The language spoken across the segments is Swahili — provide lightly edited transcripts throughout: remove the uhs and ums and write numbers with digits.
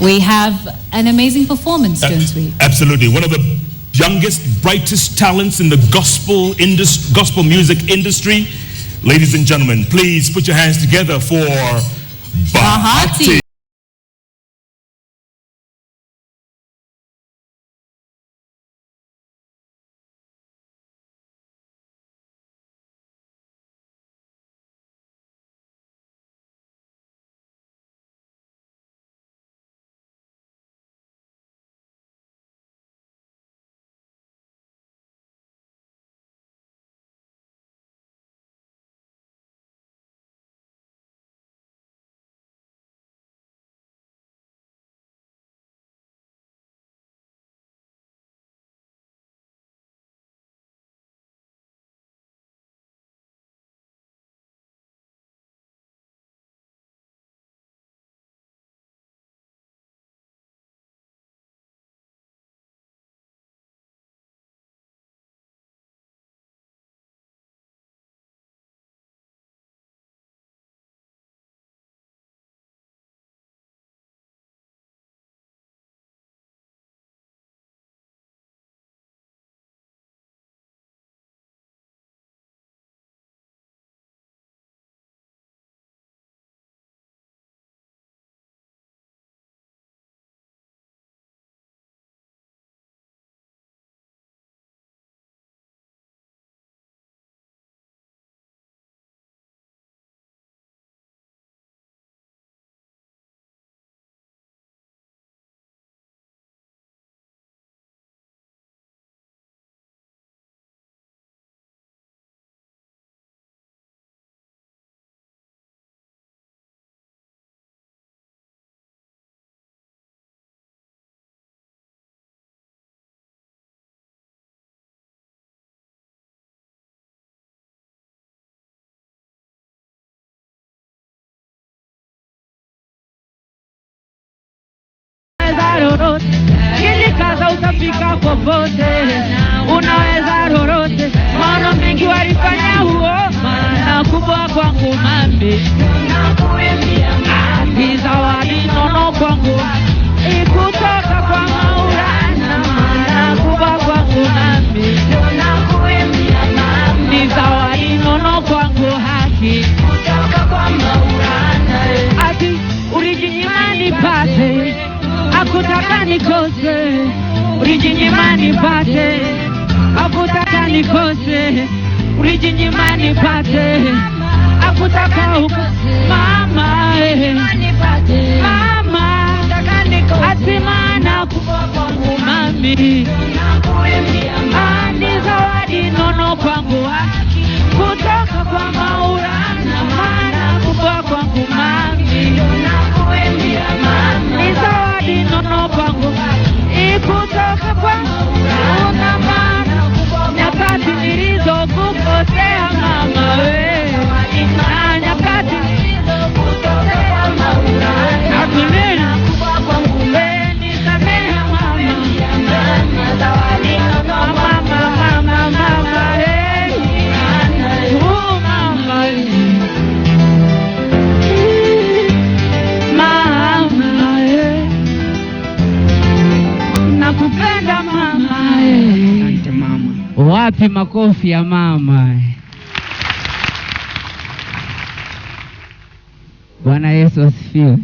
We have an amazing performance, don't we? Absolutely. One of the youngest, brightest talents in the gospel music industry. Ladies and gentlemen, please put your hands together for Bahati. Kaza utafika popote, unaweza lolote, maana mengi walifanya huo, maana kubwa kwangu mami, ni zawadi nono kwangu, ikutoka kwa Maulana, maana kubwa kwangu mami, ni zawadi nono kwangu haki, kutoka kwa Maulana, ati ulijinyima nipate, hakutaka nikose, ulijinyima nipate, hakutaka nikose, ulijinyima nipate, hakutaka ukose, mama mama, ati maana kubwa kwangu mami, ni zawadi nono kwangu, kutoka kwa Maulana, maana kubwa kwangu mami, ni zawadi nono kwangu, ikutoka kwa Maulana, maana nyakati nilizokukosea mama we, na nyakati nilizokukosea Maulana, nakunena nisamehe mama, zawadi nono mama mama nakupenda mama. Asante mama. Wapi makofi ya mama? Bwana Yesu asifiwe.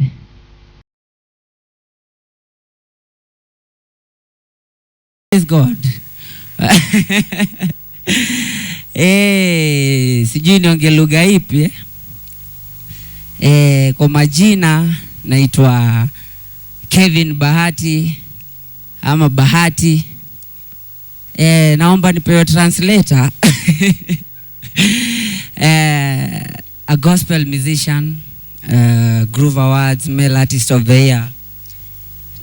Praise God. Sijui niongee lugha ipi kwa majina naitwa Kevin Bahati ama Bahati. Naomba nipewe translator. A gospel musician, Groove Awards Male Artist of the Year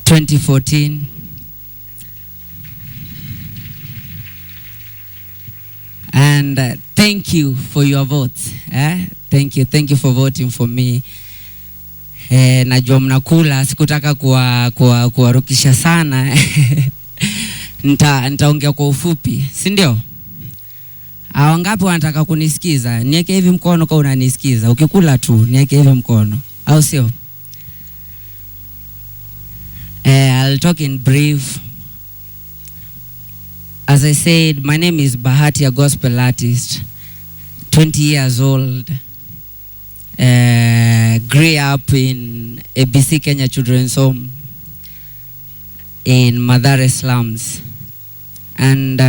2014. And thank you for your votes. Thank you for voting for me. Najua mnakula, sikutaka kuwarukisha sana. Nitaongea kwa ufupi, si ndio? Wangapi wanataka kunisikiza? Niweke hivi mkono kama unanisikiza. Ukikula tu niweke hivi mkono, au sio? I'll talk in brief. As I said, my name is Bahati, a gospel artist, 20 years old. Grew up in ABC Kenya Children's Home in Mathare slums. And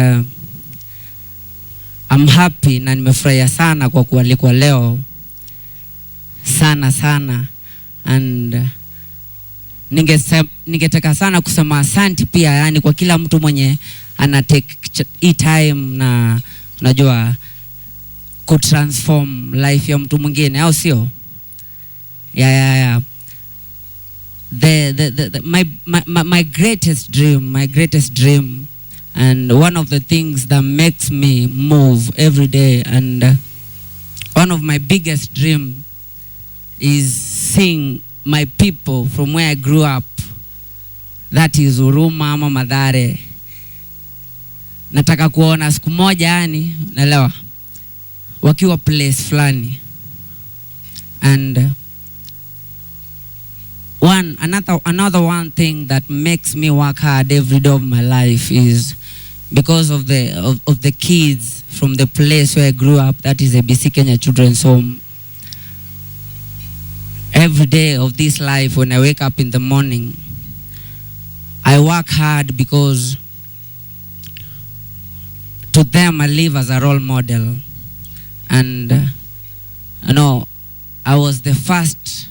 I'm happy na nimefurahia sana kwa kualikwa leo. Sana. And ningetaka sana kusema asante pia, yani kwa kila mtu mwenye ana take time na unajua kutransform life ya mtu mwingine, au sio? Yeah. My greatest dream and one of the things that makes me move every day, and one of my biggest dream is seeing my people from where I grew up, that is Huruma ama Mathare. Nataka kuona siku moja, yani naelewa, wakiwa place fulani. And another one thing that makes me work hard every day of my life is because of the kids from the place where I grew up, that is ABC Kenya Children's Home. Every day of this life, when I wake up in the morning, I work hard because to them I live as a role model. And I was the first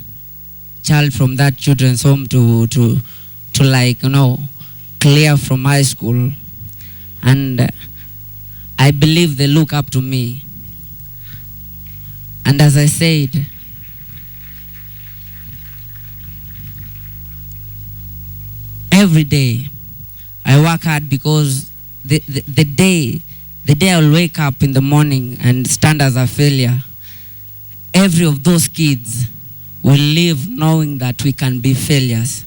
child from that children's home to like, clear from high school. And I believe they look up to me. And as I said, every day I work hard because the day I'll wake up in the morning and stand as a failure, every of those kids will live knowing that we can be failures.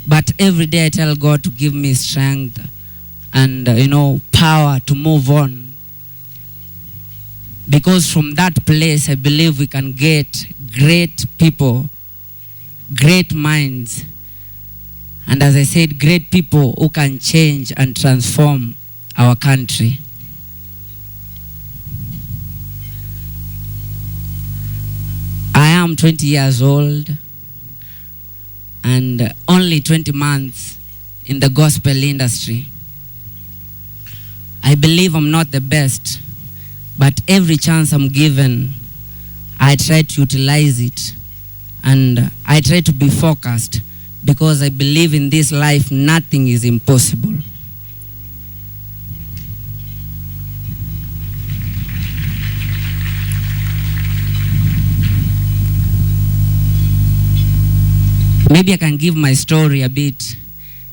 But every day I tell God to give me strength and power to move on, because from that place I believe we can get great people, great minds, and as I said, great people who can change and transform our country. I am 20 years old and only 20 months in the gospel industry. I believe I'm not the best, but every chance I'm given, I try to utilize it. And I try to be focused, because I believe in this life nothing is impossible. Maybe I can give my story a bit.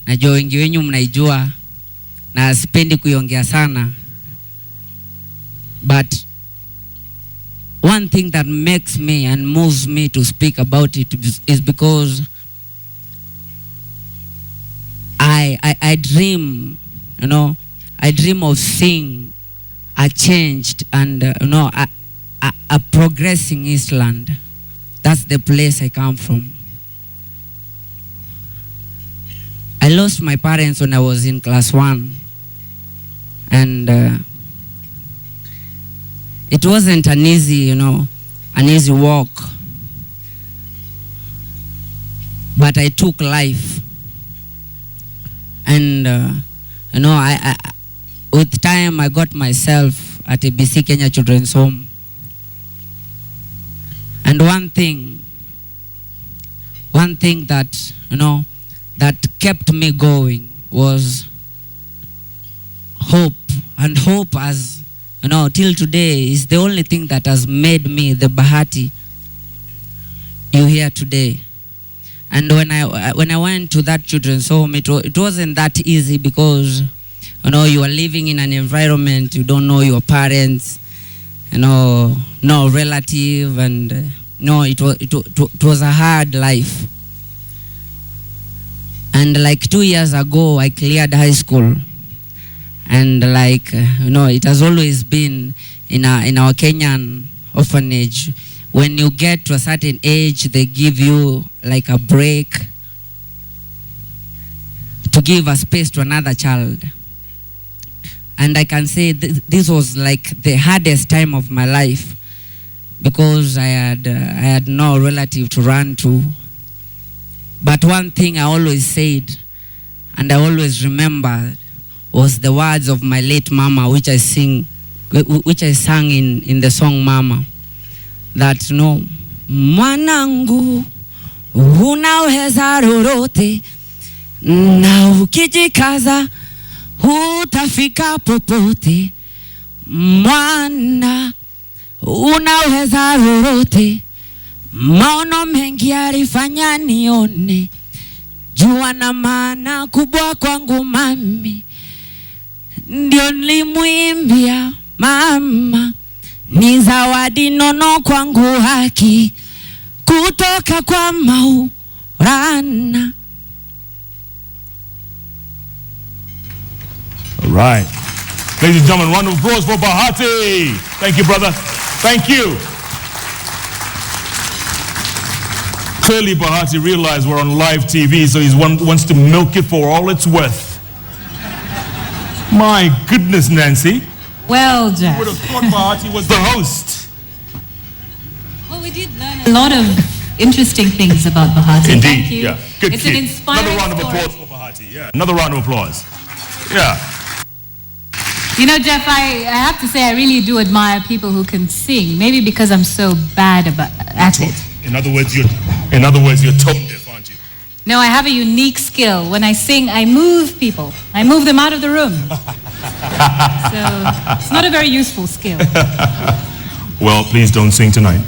Najua wengi wenyu mnaijua na sipendi kuiongea sana. But one thing that makes me and moves me to speak about it is because I dream, I dream of seeing a changed and a progressing Eastland. That's the place I come from. I lost my parents when I was in class 1, and it wasn't an easy, an easy walk, but I took life. And I with time I got myself at ABC Kenya Children's Home. And one thing that that kept me going was hope. And hope, as till today, is the only thing that has made me the Bahati you hear today. And when I went to that children's home, it wasn't that easy, because you are living in an environment, you don't know your parents, no relative, and it was a hard life. And like 2 years ago, I cleared high school, and it has always been in our Kenyan orphanage. when you get to a certain age, they give you like a break to give a space to another child. And I can say this was like the hardest time of my life, because I had no relative to run to. But one thing I always said, and I always remember, was the words of my late mama, which I sang in the song Mama, that no, mwanangu unaweza lolote, na ukijikaza utafika popote. Mwana unaweza lolote, maono mengi alifanya nione, jua na maana kubwa kwangu mami, ndio nilimwimbia mama, ni zawadi nono kwangu haki, kutoka kwa Maulana. All right. Ladies and gentlemen, round of applause for Bahati. Thank you, brother. Thank you. Clearly, Bahati realized we're on live TV, so he wants to milk it for all it's worth. My goodness, Nancy. Well, Jeff. You would have thought Bahati was the host. Well, we did learn a lot of interesting things about Bahati. Indeed, Thank you. yeah. Good It's kid. an inspiring Another round of story. applause for Bahati. Yeah, another round of applause. Yeah. You know, Jeff, I have to say I really do admire people who can sing. Maybe because I'm so bad at it. In other words, you're tone deaf, aren't you? No, I have a unique skill. When I sing, I move people. I move them out of the room. So it's not a very useful skill. Well, please don't sing tonight.